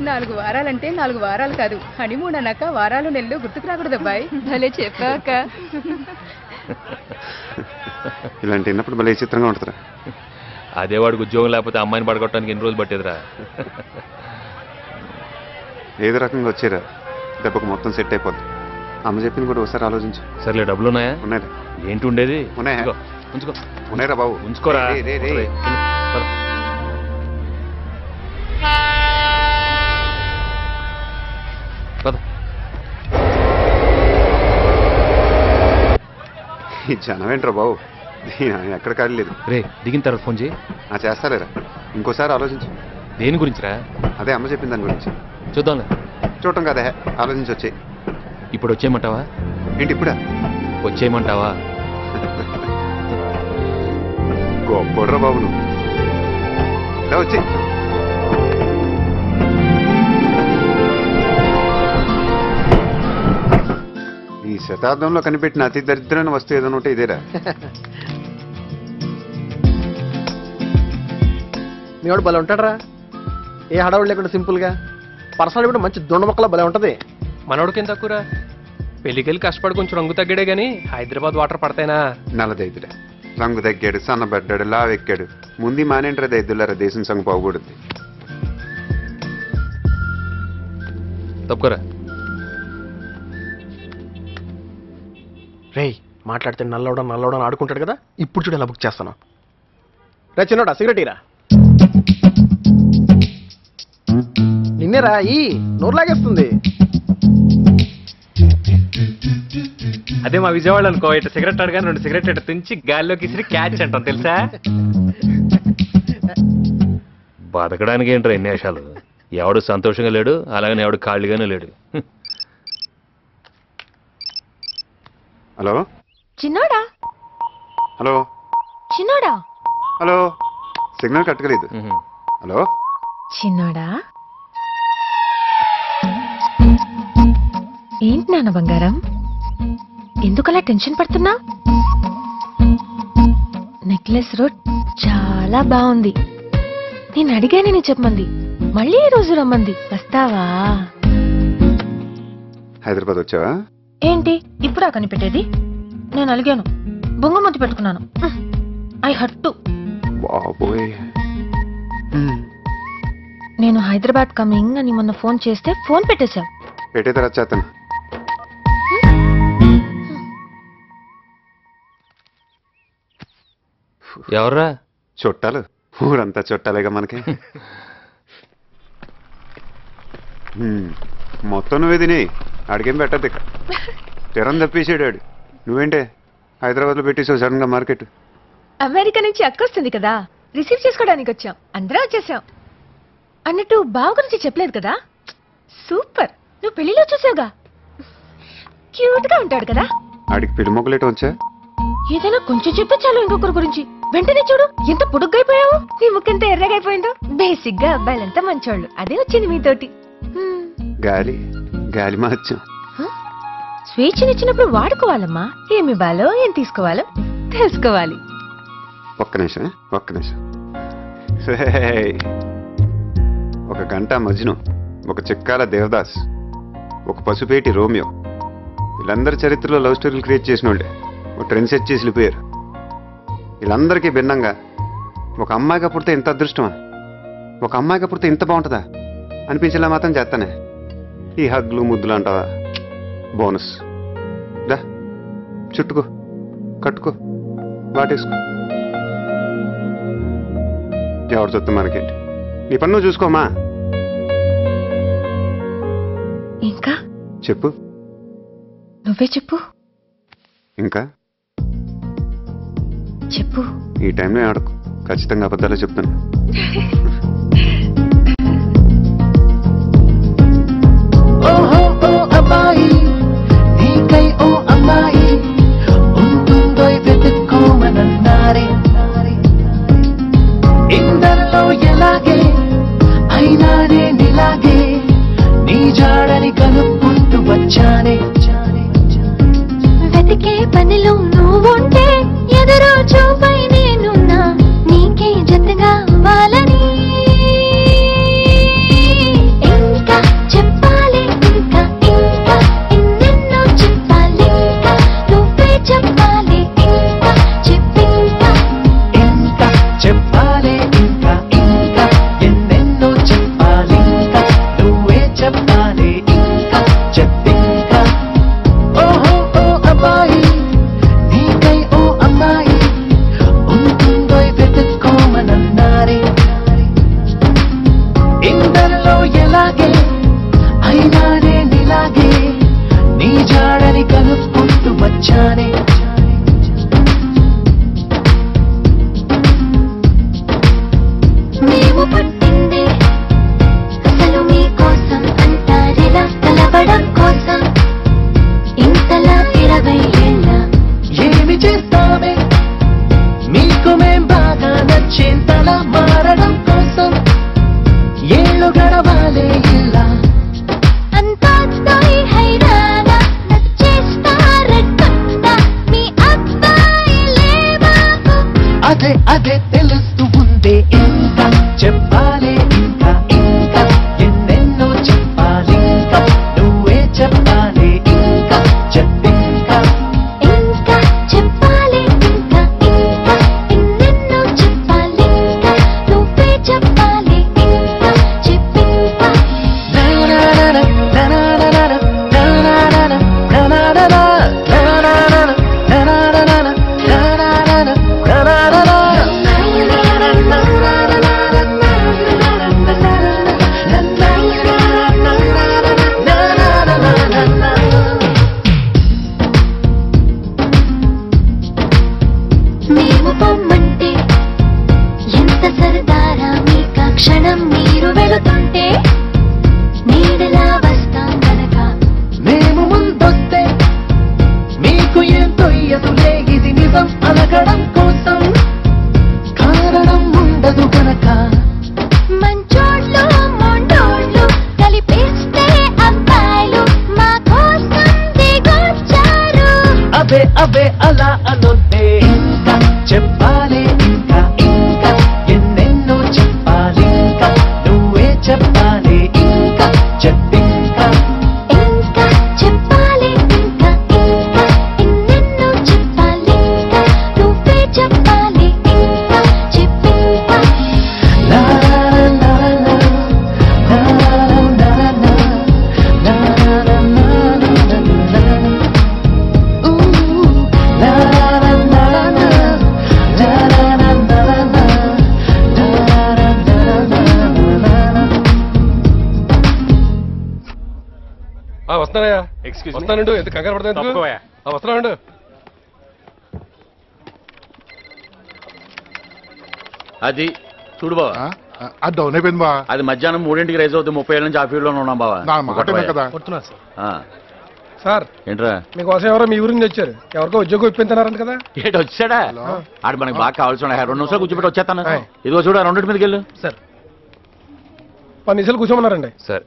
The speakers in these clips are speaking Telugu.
నాలుగు వారాలంటే 4 వారాలు కాదు, హనీమూన్ అన్నాక వారాలు నెలలు గుర్తుకు రాకూడదు అబ్బాయి. భలే చెప్పాక. ఇలాంటి విన్నప్పుడు భలే చిత్రంగా ఉంటుందిరా. అదే వాడికి ఉద్యోగం లేకపోతే అమ్మాయిని పడగొట్టడానికి ఎన్ని రోజులు పట్టేదిరా. ఏదో రకంగా వచ్చారా, దెబ్బకు మొత్తం సెట్ అయిపోద్ది. అమ్మ చెప్పింది కూడా ఒకసారి ఆలోచించు. సర్లే, డబ్బులు ఉన్నాయా? ఉన్నాయిరా. ఏంటి ఉండేది? ఉన్నాయా? ఉంచుకో. ఉన్నాయిరా బాబు. ఉంచుకోరా. ఈ జనం ఏంట్రా బాబు, ఎక్కడ కాడలేదు. రే, దిగిన తర్వాత ఫోన్ చేయి. చేస్తాలేరా, ఇంకోసారి ఆలోచించు. దేని గురించిరా? అదే అమ్మ చెప్పింది దాని గురించి. చూద్దాంలే. చూడటం కదా, ఆలోచించి వచ్చాయి. ఇప్పుడు వచ్చేయమంటావా? ఏంటి ఇప్పుడా? వచ్చేయమంటావా? గొప్పడ్రా బాబు నువ్వు. వచ్చి ఈ శతాబ్దంలో కనిపెట్టిన అతి దరిద్రమైన వస్తువు ఏదైనా ఉంటే ఇదేరా. మీవాడు భలే ఉంటాడరా, ఏ హడావుడు లేకుండా సింపుల్గా. పర్సనల్ కూడా మంచి దొండ మొక్కలా భలే ఉంటుంది. మనోడికేం తక్కువరా, పెళ్లికెళ్ళి కష్టపడి కొంచెం రంగు తగ్గాడే గానీ హైదరాబాద్ వాటర్ పడతాయినా. నల్లదైదురా, రంగు తగ్గాడు, సన్నబడ్డాడు, లావెక్కాడు. ముందు మానేంట్రా దైదులారా, దేశం సంగ పోకూడదు. తప్పుకోరా. రేయ్, మాట్లాడితే నల్లవడం ఆడుకుంటాడు కదా, ఇప్పుడు చూడు ఎలా బుక్ చేస్తాను. రే చిన్నోడా, సిగరెట్ ఇరా. నిన్నేరా ఈ నోరు లాగేస్తుంది. అదే మా విజయవాడ అనుకో, ఇట్లా సిగరెట్ అడగానే 2 సిగరెట్ ఇట్లా తుంచి గాల్లోకి ఇసిరి క్యాచ్ అంటాం తెలుసా. బతకడానికి ఏంట్రా ఎన్ని వేషాలు. ఎవడు సంతోషంగా లేడు, అలాగని ఎవడు ఖాళీగానే లేడు. హలో చిన్నోడా. హలో చిన్నోడా. Hello, signal కట్టగలేదు. హలో చిన్నోడా. ఏంటి నాన్న బంగారం, ఎందుకలా టెన్షన్ పడుతున్నా? నెక్లెస్ రోడ్ చాలా బాగుంది. నేను అడిగానని చెప్పమంది, మళ్ళీ ఈ రోజు రమ్మంది. వస్తావా? హైదరాబాద్ వచ్చావా? ఏంటి ఇప్పుడా కనిపెట్టేది? నేను అలిగాను, బొంగమతి పెట్టుకున్నాను. ఐ హట్టు. బాబోయ్, నేను హైదరాబాద్ కమింగ్ అని మొన్న ఫోన్ చేస్తే ఫోన్ పెట్టేశావు. పెట్టే తర్వాత చేస్తాను. ఎవర్రా? చుట్టాలు, ఊరంతా చుట్టాలేగా మనకి. మొత్తం నువ్వే తిని ఆడికేం పెట్టద్దు. ఇక్కడ తెరం తప్పేసాడు. నువ్వేంటే హైదరాబాద్లో పెట్టేసావు సడన్ గా మార్కెట్. అమెరికా నుంచి అక్క వస్తుంది కదా, రిసీవ్ చేసుకోవడానికి వచ్చాం. అందరం వచ్చేసాం. అన్నట్టు బావ గురించి చెప్పలేదు కదా. సూపర్, నువ్వు పెళ్లిలో చూసావుగా, క్యూట్ గా ఉంటాడు కదా. ఆడికి పెళ్లి మొక్కలేట వచ్చా. ఏదైనా కొంచెం చెప్తే చాలు ఇంకొకరి గురించి. వెంటనే చూడు ఎంత పొడుగ్గైపోయావు, నీ ముక్కెంత ఎర్రగైపోయిందో. బేసిక్ గా అబ్బాయిలంతా మంచోళ్ళు, అదే వచ్చింది మీతోటి. గాలి గాలి మార్చం. స్వేచ్ఛనిచ్చినప్పుడు వాడుకోవాలమ్మా. ఏమి ఇవ్వాలో ఏం తీసుకోవాలో తెలుసుకోవాలి. ఒక్క నిమిషం. ఒక గంట మజ్ను, ఒక చిక్కాల దేవదాస్, ఒక పసుపేటి రోమియో, వీళ్ళందరి చరిత్రలో లవ్ స్టోరీలు క్రియేట్ చేసిన వాళ్ళే ఒక ట్రెండ్ సెట్ చేసి వెళ్ళిపోయారు. వీళ్ళందరికీ భిన్నంగా ఒక అమ్మాయిగా పుడితే ఇంత అదృష్టమా, ఒక అమ్మాయిగా పుడితే ఇంత బాగుంటుందా అనిపించేలా మాత్రం చేస్తానే. ఈ హగ్లు ముద్దులు అంటావా, బోనస్. దా చుట్టుకో, కట్టుకో, వాటేసుకో. ఎవరు చెప్తా మనకేంటి, నీ పన్ను నువ్వు చూసుకోమా. ఇంకా చెప్పు. నువ్వే చెప్పు. ఇంకా చెప్పు. ఈ టైంలో ఆడకు, ఖచ్చితంగా అబద్ధాలే చెప్తాను. ఓహో ఓ అమ్మాయి, నీకై ఓ అమ్మాయి ఉంటుందో వెతుక్కోమనన్నారే. ఇందరిలో ఎలాగే అయినానే నీలాగే, నీ జాడని కనుక్కుంటూ వచ్చానే. వెతికే పనిలో అదే అదే తెలుస్తూ ఉందే ఇంకా చెప్పాలి ఇంకా ఇంకా ఎన్నెన్నో చెప్పాలి ఇంకా నువ్వే చెప్పాలి ఇంకా చెప్పింకా ఇంకా చెప్పాలి ఇంకా ఇంకా ఎన్నెన్నో చెప్పాలి ఇంకా నువ్వే చెప్పాలి ఇంకా చెప్పింకా మేము పొమ్మంటే ఎంత సరదారా మీకా క్షణం మీరు వెళుతుంటే నీడలా వస్తాం గనక మేము ముందొస్తే మీకు ఏం తొయ్యదులే ఇది నిజం అనగడం కోసం కారణం ఉండదు గనక మంచోళ్ళు మొండోళ్ళు కలిపేస్తే అబ్బాయిలు మా కోసం దిగొచ్చారు అవే అవే అలా అనొద్దే ఇంకా చెప్పాలి ఇంకా ఇంకా ఎన్నెన్నో చెప్పాలి ఇంకా నువ్వే చెప్పాలి ఇంకా చెప్పింకా ఇంకా చెప్పాలి ఇంకా ఇంకా ఎన్నెన్నో చెప్పాలి ఇంకా నువ్వే చెప్పాలి ఇంకా చెప్పింకా La la la la la la la la la la la ooh la la la la la la la వస్తానయ్యా ఎక్స్క్యూజ్ వస్తానండు ఎంత కంగారు పడతా తప్పుకోయా వస్తానండు అది చూడు బావా అది డౌన్ అయిపోయింది బా అది మధ్యాహ్నం 3ంటికి రైజ్ అవుతుంది 30 ఏళ్ళ నుంచి ఆఫీస్లో ఉన్నాం బావా నా మాట కదా కొడుతున్నా సార్ ఆ, సార్ ఏంట్రా మీకోసం ఎవరో మీ ఊరి నుంచి వచ్చారు ఎవరికో ఉద్యోగం ఇప్పించారంట కదా ఏంటి వచ్చాడా ఆడు మనకి బాగా కావాల్సి 2 నిమిషాలు కూర్చోబెట్టి వచ్చేస్తాను ఆయ్. ఇదిగో చూడ 2 మీదకి వెళ్ళు సార్ 10 నిమిషాలు కూర్చోమన్నారండి సార్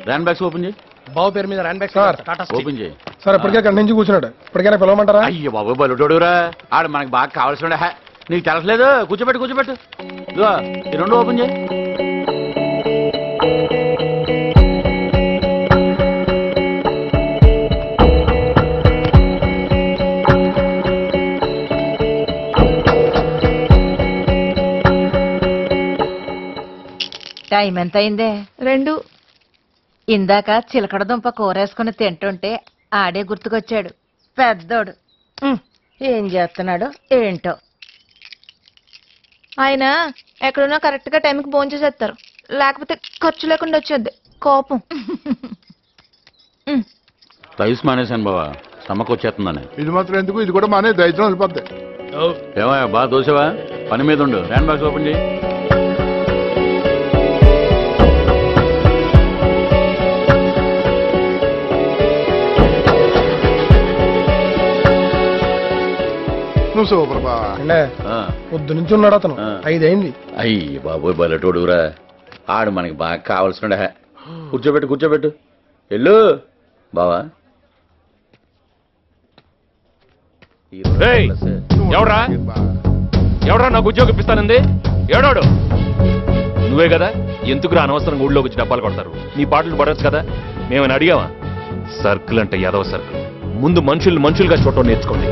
ర్యాన్ బ్యాగ్స్ ఓపెన్ చేయి బావు పేరు మీద ర్యాన్ బ్యాగ్ సార్. టాటా ఓపెన్ చేయి సార్ ఇప్పటికే గంట నుంచి కూర్చున్నాడు ఇప్పటికైనా పిలవమంటారా అయ్యో బాబు బలుటోడురా ఆడు మనకి బాగా కావాల్సి నీకు తెలసలేదు కూర్చోబెట్టు ఇదిగో ఈ 2 ఓపెన్ చేయి టైం ఎంత అయిందే 2 ఇందాక చిలకడ దుంప కూరేసుకుని తింటుంటే ఆడే గుర్తుకొచ్చాడు పెద్దోడు ఏం చేస్తున్నాడు ఏంటో ఆయన ఎక్కడున్నా కరెక్ట్ గా టైంకి భోంచేసేస్తారు లేకపోతే ఖర్చు లేకుండా వచ్చేద్ది కోపం రైస్ మానేశాను బావా స్టమక్ వచ్చేస్తుందని ఇది మాత్రం ఎందుకు ఇది కూడా మానే దైత్రం వెళ్ళిపోద్ది ఏమయ్యా బాగా దోశవా పని మీద ఉండు ర్యాన్ బ్యాగ్స్ ఓపెన్ చేయి నువ్వు సూపర్ బా అంటే ఆ. పొద్దు నుంచి ఉన్నాడు అతను ఆ. 5 అయింది అయ్యి బాబోయ్ బలటోడురా ఆడు మనకి బాగా కావాల్సిన కూర్చోబెట్టు వెళ్ళు బావా ఏయ్, ఎవడ్రా ఎవడ్రా నాకు ఉద్యోగం ఇప్పిస్తానంది ఎవడాడు నువ్వే కదా ఎందుకురా అనవసరంగా ఊళ్ళోకి వచ్చి డబ్బాలు కొడతారు నీ పాటలు పడవచ్చు కదా మేమని అడిగావా సర్కిల్ అంటే యాదవ సర్కిల్ ముందు మనుషులుగా చూడటం నేర్చుకోండి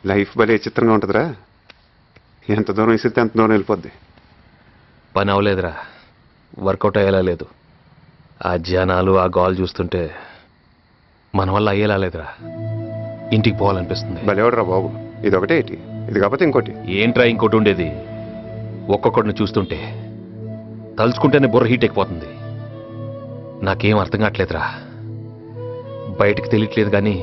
లైఫ్ భలే చిత్రంగా ఉంటుందిరా ఎంత దూరం ఇసిరితే అంత దూరం వెళ్ళిపోద్ది పని అవలేదురా వర్కౌట్ అయ్యేలా లేదు ఆ జనాలు ఆ గాల్ చూస్తుంటే మన వల్ల అయ్యేలా లేదురా ఇంటికి పోవాలనిపిస్తుంది భలేవాడురా బాబు ఇది ఒకటే ఏంటి ఇది కాకపోతే ఇంకోటి ఏంట్రా ఇంకోటి ఉండేది ఒక్కొక్కడిని చూస్తుంటే తలుచుకుంటేనే బుర్ర హీట్ ఎక్కిపోతుంది నాకేం అర్థం కావట్లేదురా బయటికి తెలియట్లేదు కానీ